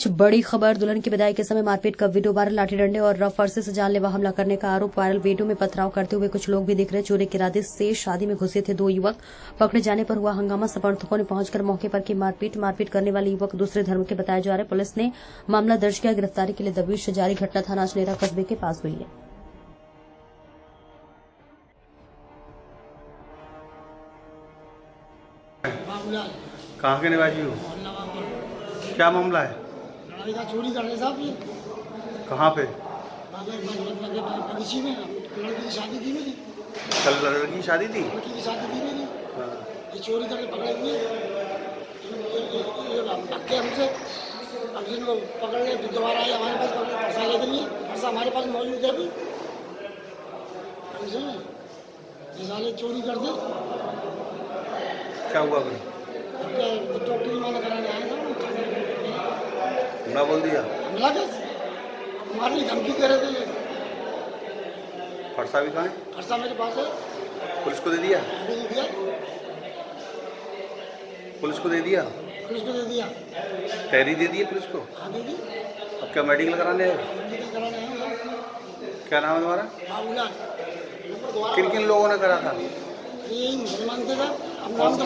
बड़ी खबर, दुल्हन की विदाई के समय मारपीट का वीडियो वायरल। लाठी डंडे और रफर्से से जानलेवा हमला करने का आरोप। वायरल वीडियो में पथराव करते हुए कुछ लोग भी दिख रहे। चोरी के इरादे से शादी में घुसे थे दो युवक। पकड़े जाने पर हुआ हंगामा। समर्थकों ने पहुंचकर मौके पर की मारपीट करने वाले युवक दूसरे धर्म के बताए जा रहे। पुलिस ने मामला दर्ज किया। गिरफ्तारी के लिए दबिश जारी। घटना थाना अजनेरा कस्बे के पास हुई है। कहाँ के निवासी हो? क्या मामला है? लड़ाई का चोरी कर रहे साहब ये। कहाँ पे? बगीची में। लड़की की शादी थी मेरी। कल लड़की की शादी थी? लड़की की शादी थी मेरी। हाँ। ये चोरी करके पकड़े हुए धक्के हमसे। अब जिनको पकड़ ले फिर दोबारा आए हमारे पास पकड़ परसा ले गई। परसा हमारे पास मौजूद है अभी। ये साले चोरी कर दे। क्या हुआ फिर? डॉक्टर की माना कराने आए थे। हमला बोल दिया? हमला कैसे? हमारी धमकी दे रहे थे। फरसा भी कहाँ है? फरसा मेरे पास है। पुलिस को दे दिया? अभी नहीं दिया। पुलिस को दे दिया? पुलिस को दे दिया। तहरीर दे दी है पुलिस को? हाँ दे दी। अब क्या मेडिकल कराने आए? मेडिकल कराने आए हैं। क्या नाम है तुम्हारा? बाबूलाल। किन किन लोगों ने करा था? यही मुसलमान थे सर। अब नाम तो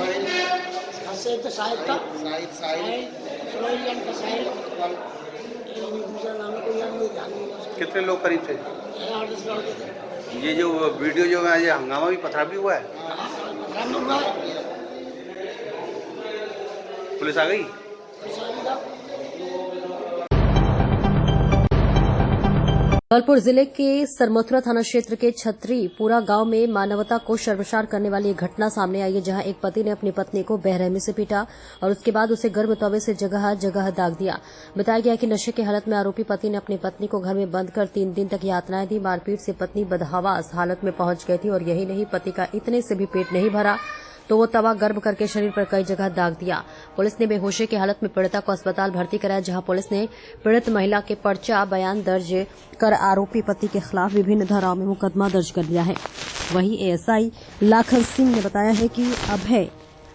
से तो साहिब का का साहिब। दूसरा नाम है कोई यार मुझे ध्यान नहीं है। कितने लोग करीब थे? 8-10 लड़के थे। ये जो वीडियो जो है, ये हंगामा भी पथराव भी हुआ है? पथराव नहीं हुआ है। पुलिस आ गई? धौलपुर जिले के सरमथुरा थाना क्षेत्र के छतरीपुरा गांव में मानवता को शर्मसार करने वाली एक घटना सामने आई है, जहां एक पति ने अपनी पत्नी को बेरहमी से पीटा और उसके बाद उसे गर्म तवे से जगह जगह दाग दिया। बताया गया कि नशे की हालत में आरोपी पति ने अपनी पत्नी को घर में बंद कर 3 दिन तक यातनाएं दी। मारपीट से पत्नी बदहवास हालत में पहुंच गई थी और यही नहीं, पति का इतने से भी पेट नहीं भरा तो वो तवा गर्म करके शरीर पर कई जगह दाग दिया। पुलिस ने बेहोशी की हालत में पीड़िता को अस्पताल भर्ती कराया, जहां पुलिस ने पीड़ित महिला के पर्चा बयान दर्ज कर आरोपी पति के खिलाफ विभिन्न धाराओं में मुकदमा दर्ज कर लिया है। वहीं एएसआई लाखन सिंह ने बताया है कि अभय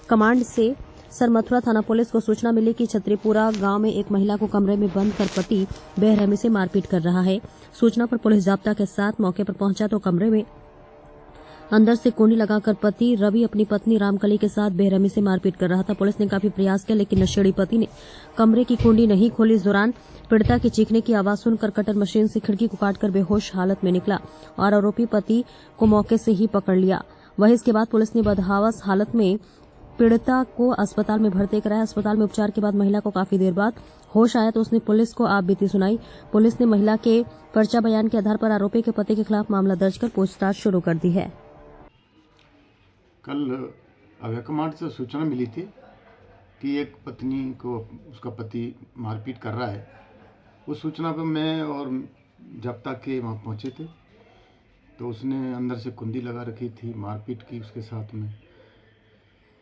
कमांड से सरमथुरा थाना पुलिस को सूचना मिली कि छतरीपुरा गांव में एक महिला को कमरे में बंद कर पति बेरहमी से मारपीट कर रहा है। सूचना पर पुलिस जाब्ता के साथ मौके पर पहुंचा तो कमरे में अंदर से कुंडी लगाकर पति रवि अपनी पत्नी रामकली के साथ बेरहमी से मारपीट कर रहा था। पुलिस ने काफी प्रयास किया, लेकिन नशेड़ी पति ने कमरे की कुंडी नहीं खोली। इस दौरान पीड़िता के चीखने की आवाज सुनकर कटर मशीन से खिड़की को काटकर बेहोश हालत में निकला और आरोपी पति को मौके से ही पकड़ लिया। वहीं इसके बाद पुलिस ने बदहवास हालत में पीड़िता को अस्पताल में भर्ती कराया। अस्पताल में उपचार के बाद महिला को काफी देर बाद होश आया तो उसने पुलिस को आप बीती सुनाई। पुलिस ने महिला के पर्चा बयान के आधार पर आरोपी के पति के खिलाफ मामला दर्ज कर पूछताछ शुरू कर दी है। कल अभय कमांड से सूचना मिली थी कि एक पत्नी को उसका पति मारपीट कर रहा है। उस सूचना पर मैं और जाब्ता के वहाँ पहुँचे थे तो उसने अंदर से कुंडी लगा रखी थी, मारपीट की उसके साथ में।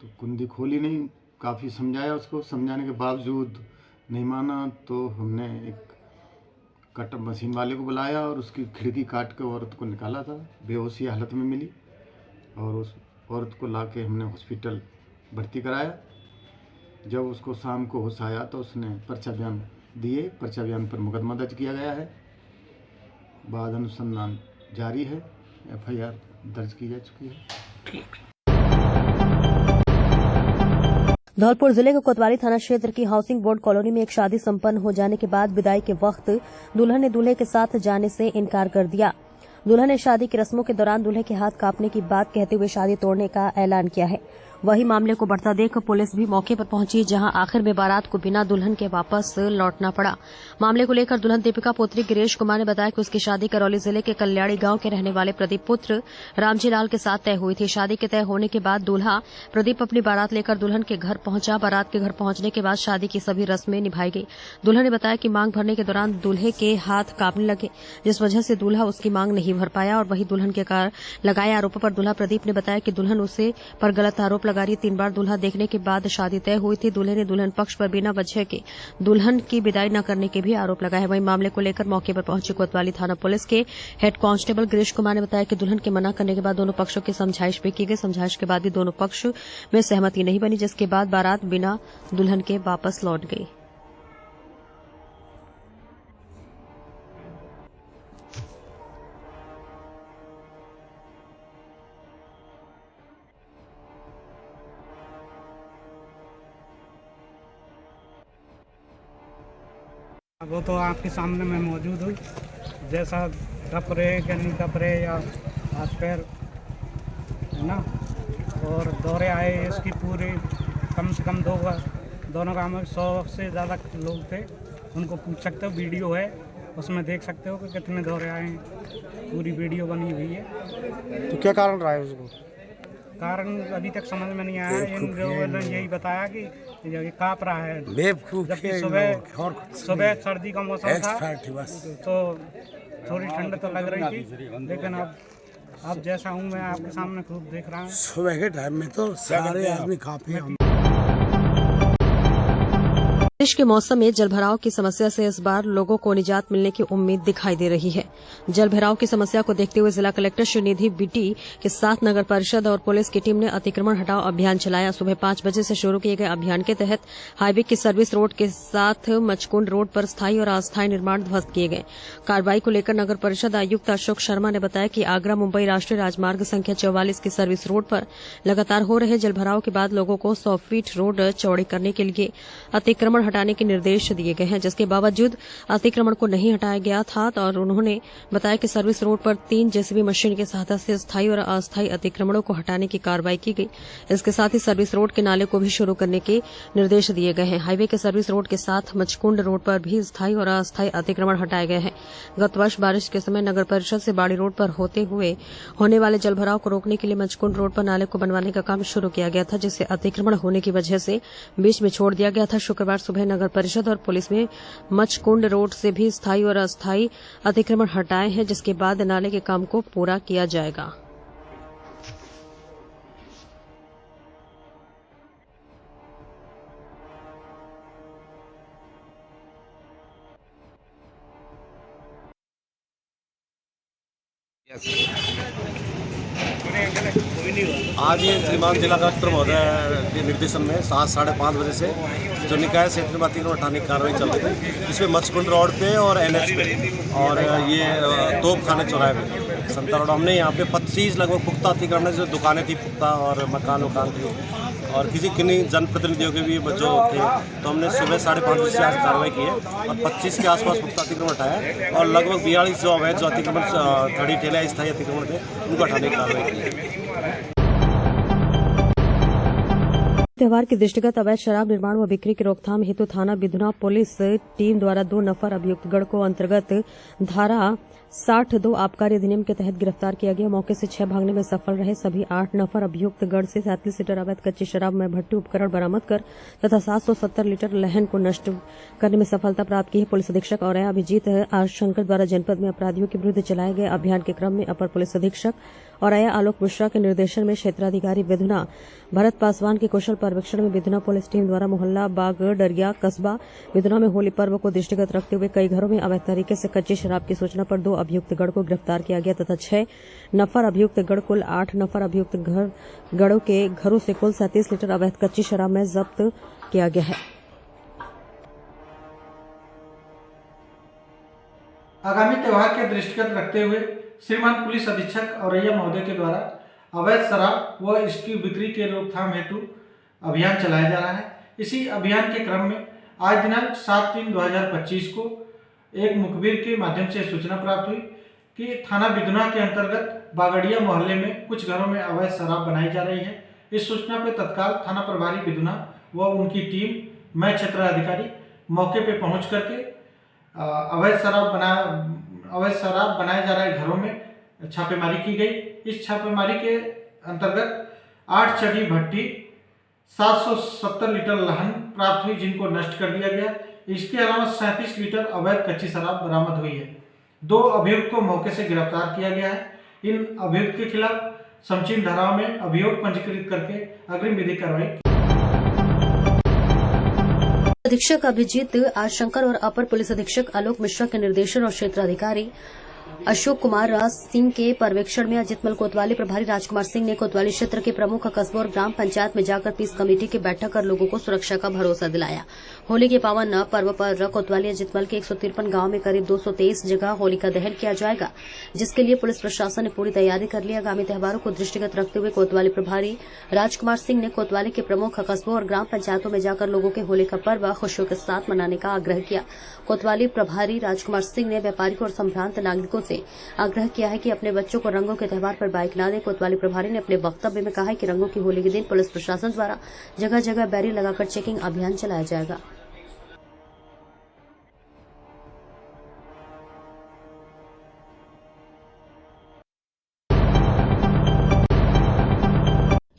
तो कुंडी खोली नहीं, काफ़ी समझाया उसको, समझाने के बावजूद नहीं माना तो हमने एक कटर मशीन वाले को बुलाया और उसकी खिड़की काट के औरत को निकाला था। बेहोशी हालत में मिली और उस औरत को लाके हमने हॉस्पिटल भर्ती कराया। जब उसको शाम को होश आया तो उसने पर्चा बयान दिए। पर्चा बयान पर मुकदमा दर्ज किया गया है। बाद अनुसंधान जारी है। FIR दर्ज की जा चुकी है। धौलपुर जिले के कोतवाली थाना क्षेत्र की हाउसिंग बोर्ड कॉलोनी में एक शादी संपन्न हो जाने के बाद विदाई के वक्त दुल्हन ने दूल्हे के साथ जाने से इनकार कर दिया। दुल्हन ने शादी की रस्मों के दौरान दूल्हे के हाथ कांपने की बात कहते हुए शादी तोड़ने का ऐलान किया है। वहीं मामले को बढ़ता देख पुलिस भी मौके पर पहुंची, जहां आखिर में बारात को बिना दुल्हन के वापस लौटना पड़ा। मामले को लेकर दुल्हन दीपिका पुत्री गिरीश कुमार ने बताया कि उसकी शादी करौली जिले के कल्याणी गांव के रहने वाले प्रदीप पुत्र रामजी लाल के साथ तय हुई थी। शादी के तय होने के बाद दूल्हा प्रदीप अपनी बारात लेकर दुल्हन के घर पहुंचा। बारात के घर पहुंचने के बाद शादी की सभी रस्में निभाई गई। दुल्हन ने बताया कि मांग भरने के दौरान दूल्हे के हाथ कांपने लगे, जिस वजह से दूल्हा उसकी मांग नहीं भर पाया और वही दुल्हन के लगाए आरोपों पर दूल्हा प्रदीप ने बताया कि दुल्हन उसे पर गलत आरोप लगा रही। 3 बार दूल्हा देखने के बाद शादी तय हुई थी। दूल्हे ने दुल्हन पक्ष पर बिना वजह के दुल्हन की विदाई न करने के भी आरोप लगाए। वहीं मामले को लेकर मौके पर पहुंचे कोतवाली थाना पुलिस के हेड कांस्टेबल गिरीश कुमार ने बताया कि दुल्हन के मना करने के बाद दोनों पक्षों की समझाइश भी की गई। समझाइश के बाद भी दोनों पक्ष में सहमति नहीं बनी, जिसके बाद बारात बिना दुल्हन के वापस लौट गई। वो तो आपके सामने मैं मौजूद हूँ, जैसा टप रहे या नहीं टप रहे या हाथ पैर है ना, और दौरे आए इसकी पूरी कम से कम दोनों गाँव में 100 से ज़्यादा लोग थे, उनको पूछ सकते हो, वीडियो है उसमें देख सकते हो कि कितने दौरे आए हैं, पूरी वीडियो बनी हुई है। तो क्या कारण रहा है उसको? कारण अभी तक समझ में नहीं आया, इन लोगों ने यही बताया कि ये काँप रहा है, जबकि सुबह सर्दी का मौसम था तो थोड़ी ठंड तो लग रही थी, लेकिन अब जैसा हूँ मैं आपके सामने खूब देख रहा हूँ। सुबह के टाइम में तो सारे आदमी काफी बारिश के मौसम में जलभराव की समस्या से इस बार लोगों को निजात मिलने की उम्मीद दिखाई दे रही है। जलभराव की समस्या को देखते हुए जिला कलेक्टर श्रीनिधि बीटी के साथ नगर परिषद और पुलिस की टीम ने अतिक्रमण हटाओ अभियान चलाया। सुबह 5 बजे से शुरू किए गए अभियान के तहत हाईवे की सर्विस रोड के साथ मचकुंड रोड पर स्थायी और अस्थायी निर्माण ध्वस्त किए गए। कार्रवाई को लेकर नगर परिषद आयुक्त अशोक शर्मा ने बताया कि आगरा मुंबई राष्ट्रीय राजमार्ग संख्या 44 की सर्विस रोड पर लगातार हो रहे जलभराव के बाद लोगों को 100 फीट रोड चौड़ी करने के लिए अतिक्रमण हटाने के निर्देश दिए गए हैं, जिसके बावजूद अतिक्रमण को नहीं हटाया गया था। और उन्होंने बताया कि सर्विस रोड पर 3 जेसीबी मशीन की सहायता से स्थायी और अस्थायी अतिक्रमणों को हटाने की कार्रवाई की गई। इसके साथ ही सर्विस रोड के नाले को भी शुरू करने के निर्देश दिए गए हैं। हाईवे के सर्विस रोड के साथ मचकुंड रोड पर भी स्थायी और अस्थायी अतिक्रमण हटाए गए हैं। गत वर्ष बारिश के समय नगर परिषद से बाड़ी रोड पर होने वाले जलभराव को रोकने के लिए मचकुंड रोड पर नाले को बनवाने का काम शुरू किया गया था, जिससे अतिक्रमण होने की वजह से बीच में छोड़ दिया गया था। शुक्रवार सुबह नगर परिषद और पुलिस ने मचकुंड रोड से भी स्थायी और अस्थायी अतिक्रमण हटाए हैं, जिसके बाद नाले के काम को पूरा किया जाएगा। आज ये श्रीमान जिला कलेक्टर महोदय के निर्देशन में 7-5:30 बजे से जो निकाय क्षेत्र में अतिक्रमण हटाने की कार्रवाई चल रही थी, इसमें मचकुंड रोड पे और NH पे और ये तोपखाने चौराहे पे संता रोड, हमने यहाँ पे 25 लगभग पुख्ता अतिक्रमण, जो दुकानें थी पुख्ता और मकान थी और किन्हीं जनप्रतिनिधियों के भी जो थे, तो हमने सुबह 5:30 बजे से आज कार्रवाई की है और 25 के आसपास पुख्ता अतिक्रमण हटाया है और लगभग 42 जो अवैध जो अतिक्रमण खड़ी ठेले स्थायी अतिक्रमण थे उनको हटाने की कार्रवाई की है। त्योहार के दृष्टिगत अवैध शराब निर्माण व बिक्री की रोकथाम हेतु थाना बिधुना पुलिस टीम द्वारा 2 नफर अभियुक्तगण को अंतर्गत धारा 62 आबकारी अधिनियम के तहत गिरफ्तार किया गया। मौके से 6 भागने में सफल रहे सभी 8 नफर अभियुक्तगण से 37 लीटर अवैध कच्ची शराब में भट्टी उपकरण बरामद कर तथा 770 लीटर लहन को नष्ट करने में सफलता प्राप्त की है। पुलिस अधीक्षक और अभिजीत आर शंकर द्वारा जनपद में अपराधियों के विरुद्ध चलाए गए अभियान के क्रम में अपर पुलिस अधीक्षक और आलोक मिश्रा के निर्देशन में क्षेत्राधिकारी बिधुना भरत पासवान के कुशल पर्यवेक्षण में बिधुना पुलिस टीम द्वारा मोहल्ला बाग डरिया कस्बा बिधुना में होली पर्व को दृष्टिगत रखते हुए कई घरों में अवैध तरीके से कच्ची शराब की सूचना पर 2 अभियुक्तगण को गिरफ्तार किया गया तथा 6 नफर अभियुक्तगण कुल 8 नफर अभियुक्त गणों के घरों से कुल 37 लीटर अवैध कच्ची शराब में जब्त किया गया है। आगामी त्योहार के दृष्टिगत रखते हुए श्रीमान पुलिस अधीक्षक औरैया महोदय के द्वारा अवैध शराब व इसकी बिक्री के रोकथाम हेतु अभियान चलाया जा रहा है। इसी अभियान के क्रम में आज दिनांक 7/3/2025 को एक मुखबिर के माध्यम से सूचना प्राप्त हुई कि थाना बिधुना के अंतर्गत बागड़िया मोहल्ले में कुछ घरों में अवैध शराब बनाई जा रही है। इस सूचना पर तत्काल थाना प्रभारी बिधुना व उनकी टीम, मैं क्षेत्राधिकारी मौके पर पहुँच करके अवैध शराब बनाए जा रहे घरों में छापेमारी की गई। इस छापेमारी के अंतर्गत 8 चढ़ी भट्टी 770 लीटर लहन प्राप्त हुई, जिनको नष्ट कर दिया गया। इसके अलावा 37 लीटर अवैध कच्ची शराब बरामद हुई है। 2 अभियुक्त को मौके से गिरफ्तार किया गया है। इन अभियुक्त के खिलाफ समुचित धाराओं में अभियोग पंजीकृत करके अग्रिम विधिक कार्रवाई। अधीक्षक अभिजीत आर शंकर और अपर पुलिस अधीक्षक आलोक मिश्रा के निर्देशन और क्षेत्राधिकारी अशोक कुमार राज सिंह के पर्यवेक्षण में अजितमल कोतवाली प्रभारी राजकुमार सिंह ने कोतवाली क्षेत्र के प्रमुख कस्बों और ग्राम पंचायत में जाकर पीस कमेटी की बैठक कर लोगों को सुरक्षा का भरोसा दिलाया। होली के पावन पर्व पर कोतवाली अजितमल के 153 गांव में करीब 223 जगह होली का दहन किया जाएगा, जिसके लिए पुलिस प्रशासन ने पूरी तैयारी कर ली। आगामी त्योहारों को दृष्टिगत रखते हुए कोतवाली प्रभारी राजकुमार सिंह ने कोतवाली के प्रमुख कस्बों और ग्राम पंचायतों में जाकर लोगों के होली का पर्व खुशियों के साथ मनाने का आग्रह किया। कोतवाली प्रभारी राजकुमार सिंह ने व्यापारियों और संभ्रांत नागरिकों से आग्रह किया है कि अपने बच्चों को रंगों के त्यौहार पर बाइक न दें। कोतवाली प्रभारी ने अपने वक्तव्य में कहा है कि रंगों की होली के दिन पुलिस प्रशासन द्वारा जगह जगह बैरियर लगाकर चेकिंग अभियान चलाया जाएगा।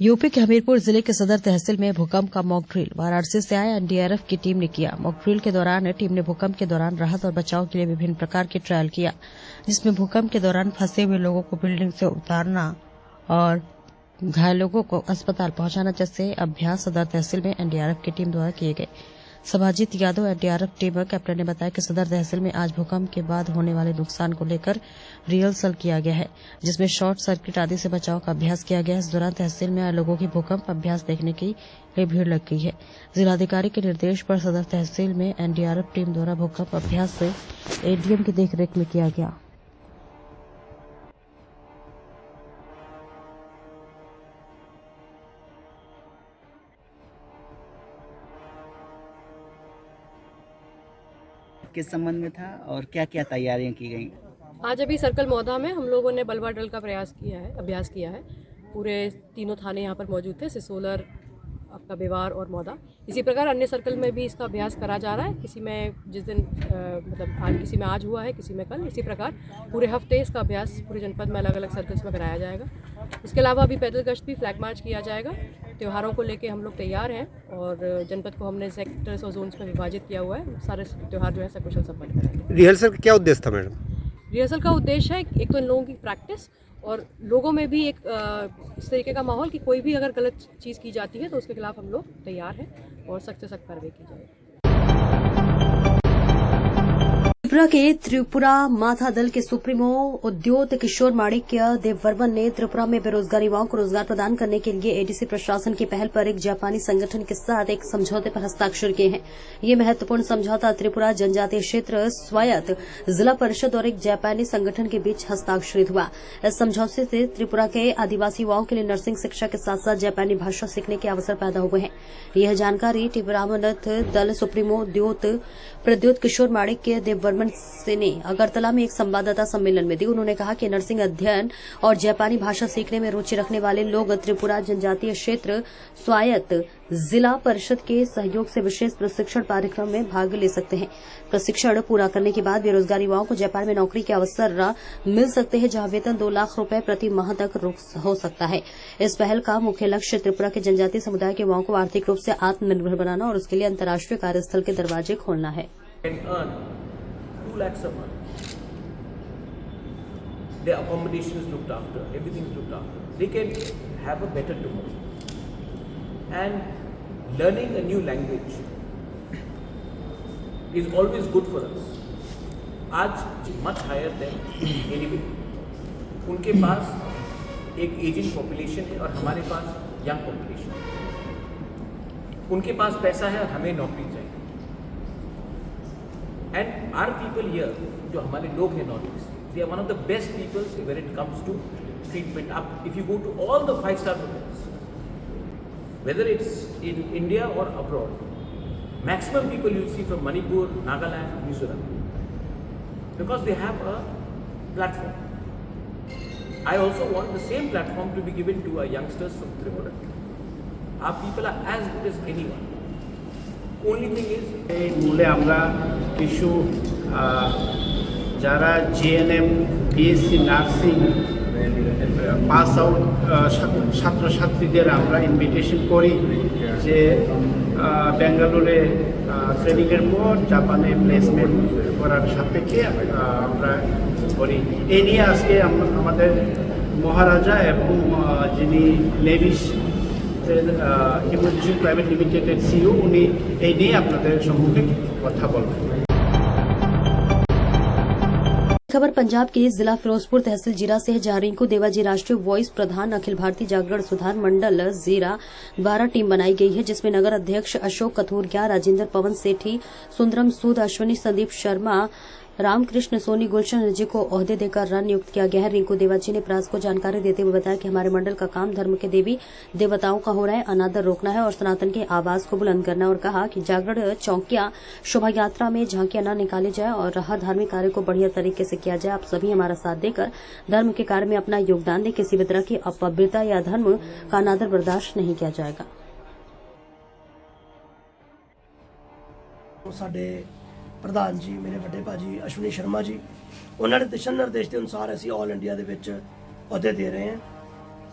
यूपी के हमीरपुर जिले के सदर तहसील में भूकंप का मॉक ड्रिल वाराणसी से आए एनडीआरएफ की टीम ने किया। मॉक ड्रिल के दौरान टीम ने भूकंप के दौरान राहत और बचाव के लिए विभिन्न प्रकार के ट्रायल किया, जिसमें भूकंप के दौरान फंसे हुए लोगों को बिल्डिंग से उतारना और घायल लोगों को अस्पताल पहुंचाना जैसे अभ्यास सदर तहसील में एनडीआरएफ की टीम द्वारा किए गए। Sabhajit Yadav NDRF team captain ने बताया कि सदर तहसील में आज भूकंप के बाद होने वाले नुकसान को लेकर रिहर्सल किया गया है, जिसमें शॉर्ट सर्किट आदि से बचाव का अभ्यास किया गया है। इस दौरान तहसील में आए लोगों की भूकंप अभ्यास देखने के लिए भीड़ लग गई है। जिलाधिकारी के निर्देश पर सदर तहसील में एनडीआरएफ टीम द्वारा भूकंप अभ्यास से एडीएम की देखरेख में किया गया। किस संबंध में था और क्या क्या तैयारियां की गई? आज अभी सर्कल मौदा में हम लोगों ने बलवा ड्रिल का अभ्यास किया है। पूरे तीनों थाने यहाँ पर मौजूद थे, सिसोलर, आपका बेवार और मौदा। इसी प्रकार अन्य सर्कल में भी इसका अभ्यास करा जा रहा है। किसी में जिस दिन किसी में आज हुआ है, किसी में कल। इसी प्रकार पूरे हफ्ते इसका अभ्यास पूरे जनपद में अलग अलग सर्कल्स में कराया जाएगा। इसके अलावा अभी पैदल गश्त भी, फ्लैग मार्च किया जाएगा। त्योहारों को लेके हम लोग तैयार हैं और जनपद को हमने सेक्टर्स और जोन्स में विभाजित किया हुआ है। सारे त्योहार जो है सकुशल संपन्न करेंगे। रिहर्सल का क्या उद्देश्य था मैडम? रिहर्सल का उद्देश्य है एक तो इन लोगों की प्रैक्टिस और लोगों में भी एक इस तरीके का माहौल कि कोई भी अगर गलत चीज़ की जाती है तो उसके खिलाफ हम लोग तैयार हैं और सख्त से सख्त कार्रवाई की जाएगी। त्रिपुरा के त्रिपुरा माथा दल के सुप्रीमो उद्योत किशोर माणिक्य देववर्मन ने त्रिपुरा में बेरोजगार युवाओं को रोजगार प्रदान करने के लिए एडीसी प्रशासन की पहल पर एक जापानी संगठन के साथ एक समझौते पर हस्ताक्षर किए हैं। ये महत्वपूर्ण समझौता त्रिपुरा जनजातीय क्षेत्र स्वायत्त जिला परिषद और एक जापानी संगठन के बीच हस्ताक्षरित हुआ। इस समझौते से त्रिपुरा के आदिवासी युवाओं के लिए नर्सिंग शिक्षा के साथ साथ जापानी भाषा सीखने के अवसर पैदा हुए हैं। यह जानकारी त्रिपुरा दल सुप्रीमो उद्योत प्रद्योत किशोर माणिक्य देववर्मन ने अगरतला में एक संवाददाता सम्मेलन में दी। उन्होंने कहा कि नर्सिंग अध्ययन और जापानी भाषा सीखने में रुचि रखने वाले लोग त्रिपुरा जनजातीय क्षेत्र स्वायत्त जिला परिषद के सहयोग से विशेष प्रशिक्षण कार्यक्रम में भाग ले सकते हैं। प्रशिक्षण पूरा करने के बाद बेरोजगार युवाओं को जापान में नौकरी के अवसर मिल सकते हैं, जहां वेतन 2 लाख रुपए प्रति माह तक हो सकता है। इस पहल का मुख्य लक्ष्य त्रिपुरा के जनजातीय समुदाय के युवाओं को आर्थिक रूप से आत्मनिर्भर बनाना और उसके लिए अंतर्राष्ट्रीय कार्यस्थल के दरवाजे खोलना है। 2 lakhs a month. Their accommodation is looked after, everything is looked after. They can have a better tomorrow. And learning a new language is always good for us. आज much higher than anybody. उनके पास एक ageing population है और हमारे पास young population है। उनके पास पैसा है और हमें नौकरी चाहिए। And our people here, जो हमारे लोग हैं north east, they are one of the best people when it comes to treatment. If you go to all the 5-star hotels, whether it's in India or abroad, maximum people you'll see from Manipur, Nagaland, Mizoram, because they have a platform. I also want the same platform to be given to our youngsters from Tripura. Our people are as good as anyone. Only thing is, এই মূলে আমরা কিছু যারা GNM BSc nursing pass out ছাত্রছাত্রীদের আমরা invitation করি যে বেঙ্গালুরে ট্রেনিংয়ের পর জাপানে প্লেসমেন্ট করার সাপেক্ষে আমরা করি। এই নিয়ে আজকে আমাদের মহারাজা এবং যিনি নেভিস হিমোজিশন প্রাইভেট লিমিটেডের সিইও উনি এই নিয়ে আপনাদের সম্মুখে কথা বলবেন। खबर पंजाब के जिला फिरोजपुर तहसील जीरा से है, जहां रिंकू देवाजी राष्ट्रीय वॉइस प्रधान अखिल भारतीय जागरण सुधार मंडल जीरा द्वारा टीम बनाई गई है, जिसमें नगर अध्यक्ष अशोक कथूरिया, राजेंद्र पवन सेठी, सुंदरम सूद, अश्विनी संदीप शर्मा, रामकृष्ण सोनी, गुलशन जी को ओहदे देकर रन नियुक्त किया गया है। रिंकू देवाजी ने प्रेस को जानकारी देते हुए बताया कि हमारे मंडल का काम धर्म के देवी देवताओं का हो रहा है, अनादर रोकना है और सनातन के आवाज को बुलंद करना है, और कहा कि जागरण चौकियां शोभा यात्रा में झांकियां न निकाली जाए और रहा धार्मिक कार्य को बढ़िया तरीके से किया जाए। आप सभी हमारा साथ देकर धर्म के कार्य में अपना योगदान दें, किसी भी तरह की अपवित्रता या धर्म का अनादर बर्दाश्त नहीं किया जाएगा। प्रधान जी मेरे ਵੱਡੇ ਭਾਜੀ ਅਸ਼ਵਨੀ ਸ਼ਰਮਾ ਜੀ, ਉਹਨਾਂ ਦੇ ਦਿਸ਼ਾ ਨਿਰਦੇਸ਼ ਦੇ ਅਨੁਸਾਰ ਅਸੀਂ ਆਲ ਇੰਡੀਆ ਦੇ ਵਿੱਚ ਅਹੁਦੇ ਦੇ ਰਹੇ ਹਾਂ।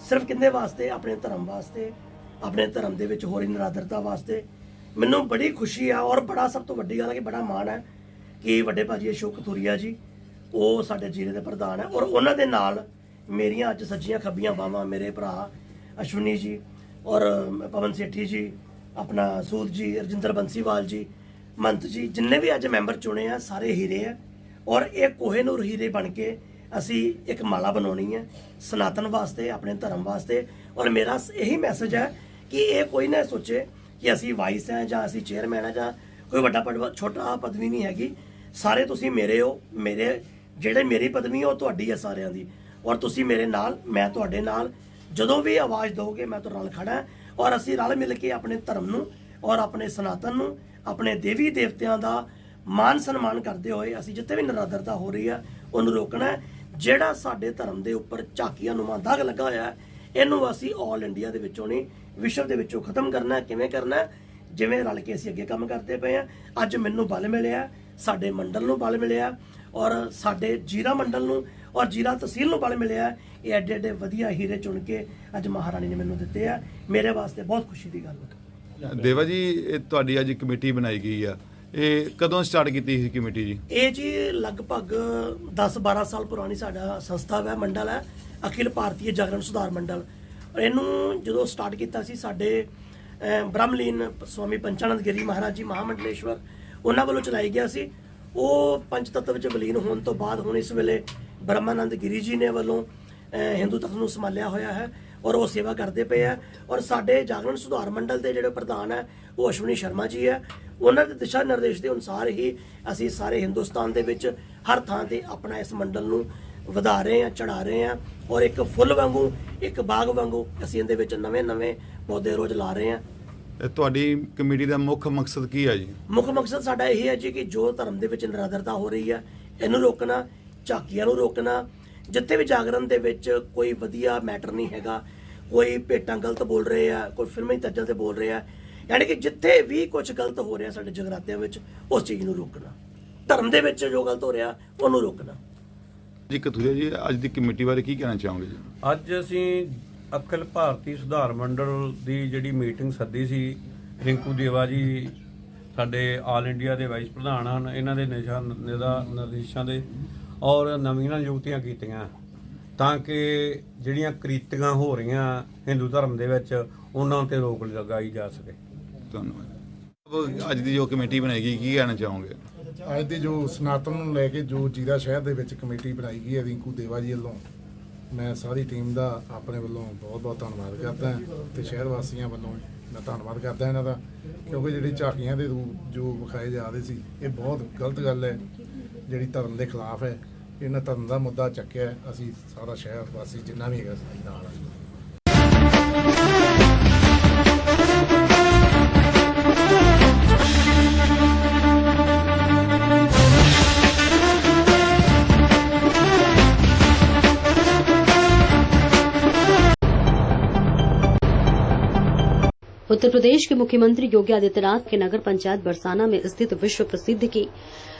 ਸਿਰਫ ਕਿੰਨੇ ਵਾਸਤੇ? ਆਪਣੇ ਧਰਮ ਵਾਸਤੇ, ਆਪਣੇ ਧਰਮ ਦੇ ਵਿੱਚ ਹੋ ਰਹੀ ਨਿਰਾਦਰਤਾ ਵਾਸਤੇ। ਮੈਨੂੰ ਬੜੀ ਖੁਸ਼ੀ ਆ ਔਰ ਬੜਾ ਸਭ ਤੋਂ ਵੱਡੀ ਗੱਲ ਹੈ ਕਿ ਬੜਾ ਮਾਣ ਹੈ ਕਿ ਵੱਡੇ ਭਾਜੀ ਅਸ਼ੋਕ ਕਥੂਰੀਆ ਜੀ ਉਹ ਸਾਡੇ ਜ਼ਿਲ੍ਹੇ ਦੇ ਪ੍ਰਧਾਨ ਹੈ, ਔਰ ਉਹਨਾਂ ਦੇ ਨਾਲ ਮੇਰੀਆਂ ਅੱਜ ਸੱਜੀਆਂ ਖੱਬੀਆਂ ਬਾਹਾਂ ਮੇਰੇ ਭਰਾ ਅਸ਼ਵਨੀ ਜੀ ਔਰ ਪਵਨ ਸੇਠੀ ਜੀ, ਆਪਣਾ ਸੂਦ ਜੀ, ਰਜਿੰਦਰ ਬੰਸੀਵਾਲ ਜੀ, ਮੰਤ ਜੀ, ਜਿੰਨੇ ਵੀ ਅੱਜ ਮੈਂਬਰ ਚੁਣੇ ਆ ਸਾਰੇ ਹੀਰੇ ਆ, ਔਰ ਇਹ ਕੋਹੇਨੂਰ ਹੀਰੇ ਬਣ ਕੇ ਅਸੀਂ ਇੱਕ ਮਾਲਾ ਬਣਾਉਣੀ ਹੈ ਸਨਾਤਨ ਵਾਸਤੇ, ਆਪਣੇ ਧਰਮ ਵਾਸਤੇ। ਔਰ ਮੇਰਾ ਇਹੀ ਮੈਸੇਜ ਹੈ ਕਿ ਇਹ ਕੋਈ ਨਾ ਸੋਚੇ ਕਿ ਅਸੀਂ ਵਾਈਸ ਹੈ ਜਾਂ ਅਸੀਂ ਚੇਅਰਮੈਨ ਹੈ ਜਾਂ ਕੋਈ ਵੱਡਾ ਛੋਟਾ ਪਦਵੀ ਨਹੀਂ ਹੈਗੀ। ਸਾਰੇ ਤੁਸੀਂ ਮੇਰੇ ਹੋ, ਮੇਰੇ ਜਿਹੜੇ ਮੇਰੀ ਪਦਵੀ ਉਹ ਤੁਹਾਡੀ ਹੈ ਸਾਰਿਆਂ ਦੀ, ਔਰ ਤੁਸੀਂ ਮੇਰੇ ਨਾਲ, ਮੈਂ ਤੁਹਾਡੇ ਨਾਲ। ਜਦੋਂ ਵੀ ਆਵਾਜ਼ ਦਿਓਗੇ ਮੈਂ ਤੁਹਾਡੇ ਨਾਲ ਖੜਾ, ਔਰ ਅਸੀਂ ਰਲ ਮਿਲ ਕੇ ਆਪਣੇ ਧਰਮ ਨੂੰ ਔਰ ਆਪਣੇ ਸਨਾਤਨ ਨੂੰ, ਆਪਣੇ ਦੇਵੀ ਦੇਵਤਿਆਂ ਦਾ ਮਾਨ ਸਨਮਾਨ ਕਰਦੇ ਹੋਏ ਅਸੀਂ ਜਿੱਥੇ ਵੀ ਨਿਰਾਦਰਤਾ ਹੋ ਰਹੀ ਹੈ ਉਹਨੂੰ ਰੋਕਣਾ ਹੈ। ਜਿਹੜਾ ਸਾਡੇ ਧਰਮ ਦੇ ਉੱਪਰ ਝਾਕੀਆਂ ਨੂੰ ਦਾਗ ਲੱਗਾ ਹੋਇਆ ਹੈ, ਇਹਨੂੰ ਅਸੀਂ ਆਲ ਇੰਡੀਆ ਦੇ ਵਿੱਚੋਂ ਨਹੀਂ ਵਿਸ਼ਵ ਦੇ ਵਿੱਚੋਂ ਖਤਮ ਕਰਨਾ ਹੈ। ਕਿਵੇਂ ਕਰਨਾ ਹੈ? ਜਿਵੇਂ ਰਲ ਕੇ ਅਸੀਂ ਅੱਗੇ ਕੰਮ ਕਰਦੇ ਪਏ ਹਾਂ। ਅੱਜ ਮੈਨੂੰ ਬਲ ਮਿਲਿਆ, ਸਾਡੇ ਮੰਡਲ ਨੂੰ ਬਲ ਮਿਲਿਆ, ਔਰ ਸਾਡੇ ਜੀਰਾ ਮੰਡਲ ਨੂੰ ਔਰ ਜੀਰਾ ਤਹਿਸੀਲ ਨੂੰ ਬਲ ਮਿਲਿਆ। ਇਹ ਐਡੇ ਐਡੇ ਵਧੀਆ ਹੀਰੇ ਚੁਣ ਕੇ ਅੱਜ ਮਹਾਰਾਣੀ ਨੇ ਮੈਨੂੰ ਦਿੱਤੇ ਆ, ਮੇਰੇ ਵਾਸਤੇ ਬਹੁਤ ਖੁਸ਼ੀ ਦੀ ਗੱਲ ਹੈ। ਦੇਵਾ ਜੀ, ਇਹ ਤੁਹਾਡੀ ਅੱਜ ਕਮੇਟੀ ਬਣਾਈ ਗਈ ਆ, ਇਹ ਕਦੋਂ ਸਟਾਰਟ ਕੀਤੀ ਸੀ ਕਮੇਟੀ ਜੀ? ਇਹ ਜੀ ਲਗਭਗ 10-12 ਸਾਲ ਪੁਰਾਣੀ ਸਾਡਾ ਸੰਸਥਾ ਹੈ, ਮੰਡਲ ਹੈ ਅਖਿਲ ਭਾਰਤੀ ਜਾਗਰਣ ਸੁਧਾਰ ਮੰਡਲ। ਇਹਨੂੰ ਜਦੋਂ ਸਟਾਰਟ ਕੀਤਾ ਸੀ ਸਾਡੇ ਬ੍ਰਹਮਲੀਨ ਸਵਾਮੀ ਪੰਚਾਨੰਦ ਗਿਰੀ ਮਹਾਰਾਜ ਜੀ ਮਹਾਮੰਡਲੇਸ਼ਵਰ, ਉਹਨਾਂ ਵੱਲੋਂ ਚਲਾਈ ਗਿਆ ਸੀ। ਉਹ ਪੰਜ ਤੱਤ ਵਿੱਚ ਵਿਲੀਨ ਹੋਣ ਤੋਂ ਬਾਅਦ ਹੁਣ ਇਸ ਵੇਲੇ ਬ੍ਰਹਮਾਨੰਦ ਗਿਰੀ ਜੀ ਨੇ ਵੱਲੋਂ ਹਿੰਦੂ ਤਖਤ ਨੂੰ ਸੰਭਾਲਿਆ ਹੋਇਆ ਹੈ, ਔਰ ਉਹ ਸੇਵਾ ਕਰਦੇ ਪਏ ਆ। ਔਰ ਸਾਡੇ ਜਾਗਰਣ ਸੁਧਾਰ ਮੰਡਲ ਦੇ ਜਿਹੜੇ ਪ੍ਰਧਾਨ ਹੈ ਉਹ ਅਸ਼ਵਨੀ ਸ਼ਰਮਾ ਜੀ ਹੈ। ਉਹਨਾਂ ਦੇ ਦਿਸ਼ਾ ਨਿਰਦੇਸ਼ ਦੇ ਅਨੁਸਾਰ ਹੀ ਅਸੀਂ ਸਾਰੇ ਹਿੰਦੁਸਤਾਨ ਦੇ ਵਿੱਚ ਹਰ ਥਾਂ ਤੇ ਆਪਣਾ ਇਸ ਮੰਡਲ ਨੂੰ ਵਧਾ ਰਹੇ ਹਾਂ, ਚੜਾ ਰਹੇ ਹਾਂ, ਔਰ ਇੱਕ ਫੁੱਲ ਵਾਂਗੂ, ਇੱਕ ਬਾਗ ਵਾਂਗੂ ਅਸੀਂ ਇਹਦੇ ਵਿੱਚ ਨਵੇਂ ਪੌਦੇ ਰੋਜ਼ ਲਾ ਰਹੇ ਹਾਂ। ਤੁਹਾਡੀ ਕਮੇਟੀ ਦਾ ਮੁੱਖ ਮਕਸਦ ਕੀ ਹੈ ਜੀ? ਮੁੱਖ ਮਕਸਦ ਸਾਡਾ ਇਹ ਹੈ ਜੀ ਕਿ ਜੋ ਧਰਮ ਦੇ ਵਿੱਚ ਨਿਰਾਦਰਤਾ ਹੋ ਰਹੀ ਹੈ ਇਹਨੂੰ ਰੋਕਣਾ, ਝਾਕੀਆਂ ਨੂੰ ਰੋਕਣਾ। ਜਿੱਥੇ ਵੀ ਜਾਗਰਣ ਦੇ ਵਿੱਚ ਕੋਈ ਵਧੀਆ ਮੈਟਰ ਨਹੀਂ ਹੈਗਾ, ਕੋਈ ਭੇਟਾਂ ਗਲਤ ਬੋਲ ਰਹੇ ਆ, ਕੋਈ ਫਿਲਮੀ ਤੱਜਲ ਤੇ ਬੋਲ ਰਿਹਾ, ਯਾਨੀ ਕਿ ਜਿੱਥੇ ਵੀ ਕੁਝ ਗਲਤ ਹੋ ਰਿਹਾ ਸਾਡੇ ਜਗਰਾਤਿਆਂ ਵਿੱਚ ਉਸ ਚੀਜ਼ ਨੂੰ ਰੋਕਣਾ, ਧਰਮ ਦੇ ਵਿੱਚ ਜੋ ਗਲਤ ਹੋ ਰਿਹਾ ਉਹਨੂੰ ਰੋਕਣਾ। ਜੀ ਕਥੂਰੀਆ ਜੀ, ਅੱਜ ਦੀ ਕਮੇਟੀ ਬਾਰੇ ਕੀ ਕਹਿਣਾ ਚਾਹੋਗੇ ਜੀ? ਅੱਜ ਅਸੀਂ ਅਖਿਲ ਭਾਰਤੀ ਸੁਧਾਰ ਮੰਡਲ ਦੀ ਜਿਹੜੀ ਮੀਟਿੰਗ ਸੱਦੀ ਸੀ, ਰਿੰਕੂ ਦੇਵਾ ਜੀ ਸਾਡੇ ਆਲ ਇੰਡੀਆ ਦੇ ਵਾਈਸ ਪ੍ਰਧਾਨ ਹਨ, ਇਹਨਾਂ ਦੇ ਨਿਰਦੇਸ਼ਾਂ ਦੇ ਔਰ ਨਵੀਆਂ ਨਿਯੁਕਤੀਆਂ ਕੀਤੀਆਂ ਤਾਂ ਕਿ ਜਿਹੜੀਆਂ ਕ੍ਰਿਤੀਆਂ ਹੋ ਰਹੀਆਂ ਹਿੰਦੂ ਧਰਮ ਦੇ ਵਿੱਚ ਉਹਨਾਂ ਤੇ ਰੋਕ ਲਗਾਈ ਜਾ ਸਕੇ। ਧੰਨਵਾਦ। ਅੱਜ ਦੀ ਜੋ ਕਮੇਟੀ ਬਣਾਈ ਗਈ, ਕੀ ਕਹਿਣਾ ਚਾਹੋਗੇ? ਅੱਜ ਦੀ ਜੋ ਸਨਾਤਨ ਨੂੰ ਲੈ ਕੇ ਜੋ ਜੀਰਾ ਸ਼ਹਿਰ ਦੇ ਵਿੱਚ ਕਮੇਟੀ ਬਣਾਈ ਗਈ ਹੈ ਰਿੰਕੂ ਦੇਵਾ ਜੀ ਵੱਲੋਂ, ਮੈਂ ਸਾਰੀ ਟੀਮ ਦਾ ਆਪਣੇ ਵੱਲੋਂ ਬਹੁਤ ਧੰਨਵਾਦ ਕਰਦਾ ਤੇ ਸ਼ਹਿਰ ਵਾਸੀਆਂ ਵੱਲੋਂ ਮੈਂ ਧੰਨਵਾਦ ਕਰਦਾ ਇਹਨਾਂ ਦਾ, ਕਿਉਂਕਿ ਜਿਹੜੀ ਝਾਕੀਆਂ ਦੇ ਰੂਪ ਜੋ ਵਿਖਾਏ ਜਾ ਰਹੇ ਸੀ ਇਹ ਬਹੁਤ ਗਲਤ ਗੱਲ ਹੈ, ਜਿਹੜੀ ਧਰਮ ਦੇ ਖਿਲਾਫ ਹੈ। ਇਹਨਾਂ ਧਰਮ ਦਾ ਮੁੱਦਾ ਚੱਕਿਆ, ਅਸੀਂ ਸਾਰਾ ਸ਼ਹਿਰ ਵਾਸੀ ਜਿੰਨਾ ਵੀ ਹੈਗਾ ਸਾਡੇ ਨਾਲ ਹੈ। उत्तर प्रदेश के मुख्यमंत्री योगी आदित्यनाथ के नगर पंचायत बरसाना में स्थित विश्व प्रसिद्ध की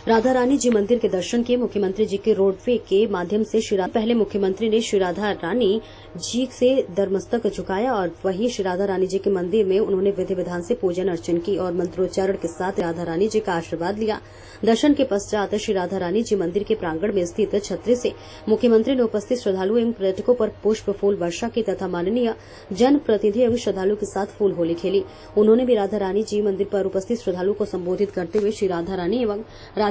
राधा रानी जी मंदिर के दर्शन किए। मुख्यमंत्री जी के रोडवे के माध्यम से पहले मुख्यमंत्री ने श्री राधा रानी जी से दरमस्तक झुकाया और वहीं श्री राधा रानी जी के मंदिर में उन्होंने विधि विधान से पूजन अर्चन की और मंत्रोच्चारण के साथ राधा रानी जी का आशीर्वाद लिया। दर्शन के पश्चात श्री राधा रानी जी मंदिर के प्रांगण में स्थित छतरी से मुख्यमंत्री ने उपस्थित श्रद्धालुओं एवं पर्यटकों पर पुष्प फूल वर्षा की तथा माननीय जनप्रतिनिधि एवं श्रद्धालुओं के साथ फूल होली खेली। उन्होंने भी राधा रानी जी मंदिर पर उपस्थित श्रद्धालुओं को संबोधित करते हुए श्री राधा रानी एवं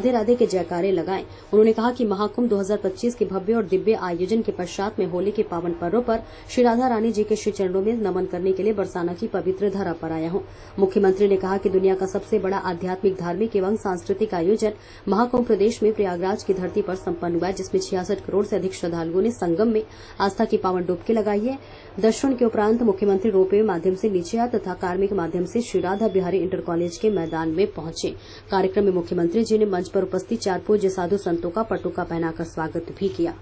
राधे राधे के जयकारे लगाएं। उन्होंने कहा कि महाकुंभ 2025 के भव्य और दिव्य आयोजन के पश्चात में होली के पावन पर्व पर श्री राधा रानी जी के श्री चरणों में नमन करने के लिए बरसाना की पवित्र धरा पर आया हूं। मुख्यमंत्री ने कहा कि दुनिया का सबसे बड़ा आध्यात्मिक, धार्मिक एवं सांस्कृतिक आयोजन महाकुंभ प्रदेश में प्रयागराज की धरती पर संपन्न हुआ है, जिसमें 66 करोड़ से अधिक श्रद्धालुओं ने संगम में आस्था की पावन डुबकी लगाई है। दर्शन के उपरांत मुख्यमंत्री रोपवे माध्यम से नीचे आए तथा कार्मिक माध्यम से श्री राधा बिहारी इंटर कॉलेज के मैदान में पहुंचे। कार्यक्रम में मुख्यमंत्री जी ने मंच पर उपस्थित 4 पूज्य साधु संतों का पटुका पहनाकर स्वागत भी किया।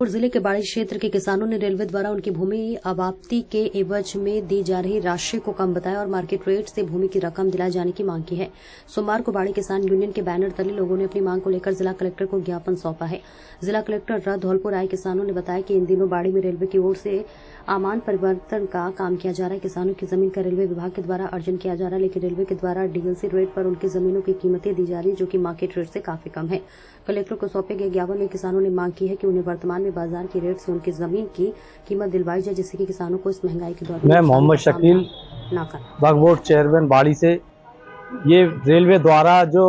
जिले के बाड़ी क्षेत्र के किसानों ने रेलवे द्वारा उनकी भूमि अबाप्ती के एवज में दी जा रही राशि को कम बताया और मार्केट रेट से भूमि की रकम दिलाए जाने की मांग की है। सोमवार को बाड़ी किसान यूनियन के बैनर तले लोगों ने अपनी मांग को लेकर जिला कलेक्टर को ज्ञापन सौंपा है। जिला कलेक्टर र धौलपुर आए किसानों ने बताया कि इन दिनों बाड़ी में रेलवे की ओर से आमान परिवर्तन का काम किया जा रहा है। किसानों की जमीन का रेलवे विभाग के द्वारा अर्जन किया जा रहा है, लेकिन रेलवे के द्वारा डीएलसी रेट पर उनकी जमीनों की कीमतें दी जा रही है, जो कि मार्केट रेट से काफी कम है। कलेक्टर को सौंपे गए ज्ञापन में किसानों ने मांग की है कि उन्हें वर्तमान में बाजार की रेट से उनकी जमीन की कीमत दिलवाई जाए, जिससे कि किसानों को इस महंगाई के दौर में मैं मोहम्मद शकील बागवोट चेयरमैन बाड़ी से, ये रेलवे द्वारा जो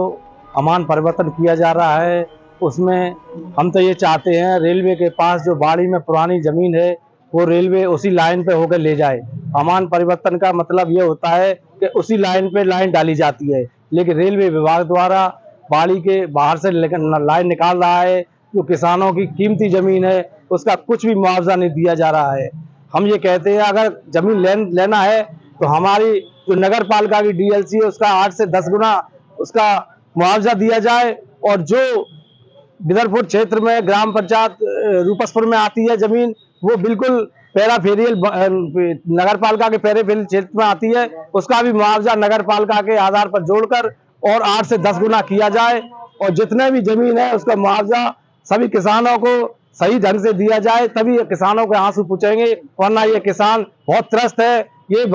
अमान परिवर्तन किया जा रहा है उसमें हम तो ये चाहते हैं रेलवे के पास जो बाड़ी में पुरानी जमीन है वो रेलवे उसी लाइन पे होकर ले जाए। अमान परिवर्तन का मतलब ये होता है कि उसी लाइन पे लाइन डाली जाती है, लेकिन रेलवे विभाग द्वारा बाड़ी के बाहर से लाइन निकाल रहा है। जो किसानों की कीमती जमीन है उसका कुछ भी मुआवजा नहीं दिया जा रहा है। हम ये कहते हैं अगर जमीन लेना है तो हमारी जो नगर पालिका की डीएलसी है उसका 8 से 10 गुना उसका मुआवजा दिया जाए, और जो बिदरपुर क्षेत्र में ग्राम पंचायत रूपसपुर में आती है जमीन वो बिल्कुल पैराफेरियल नगर पालिका के पैराफेरियल क्षेत्र में आती है, उसका भी मुआवजा नगर पालिका के आधार पर जोड़कर और 8 से 10 गुना किया जाए, और जितने भी जमीन है उसका मुआवजा सभी किसानों को सही ढंग से दिया जाए, तभी किसानों के आंसू पूछेंगे, वरना ये किसान बहुत त्रस्त है। ये